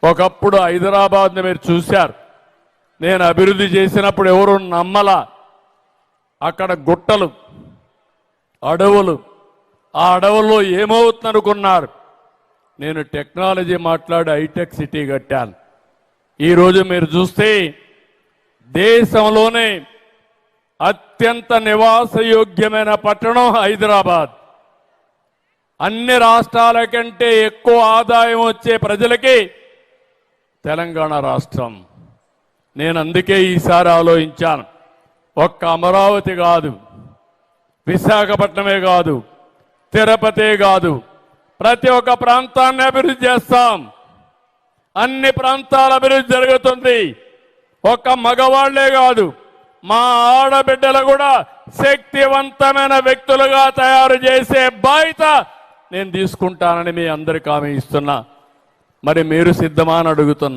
ఒకప్పుడు హైదరాబాద్ని మీరు చూశారు. నేను అభివృద్ధి చేసినప్పుడు ఎవరు నమ్మలా. అక్కడ గుట్టలు, అడవులు, ఆ అడవుల్లో ఏమవుతుందనుకున్నారు. నేను టెక్నాలజీ మాట్లాడి హైటెక్ సిటీ కట్టాను. ఈరోజు మీరు చూస్తే దేశంలోనే అత్యంత నివాసయోగ్యమైన పట్టణం హైదరాబాద్. అన్ని రాష్ట్రాల కంటే ఎక్కువ ఆదాయం వచ్చే ప్రజలకి తెలంగాణ రాష్ట్రం. నేను అందుకే ఈసారి ఆలోచించాను. ఒక్క అమరావతి కాదు, విశాఖపట్నమే కాదు, తిరుపతే కాదు, ప్రతి ఒక్క ప్రాంతాన్ని అభివృద్ధి చేస్తాం. అన్ని ప్రాంతాల అభివృద్ధి జరుగుతుంది. ఒక్క మగవాళ్లే కాదు, మా ఆడబిడ్డలు కూడా శక్తివంతమైన వ్యక్తులుగా తయారు చేసే బాధ్యత నేను తీసుకుంటానని మీ అందరికీ హామీ ఇస్తున్నా. మరి మీరు సిద్ధమా అని అడుగుతున్నా.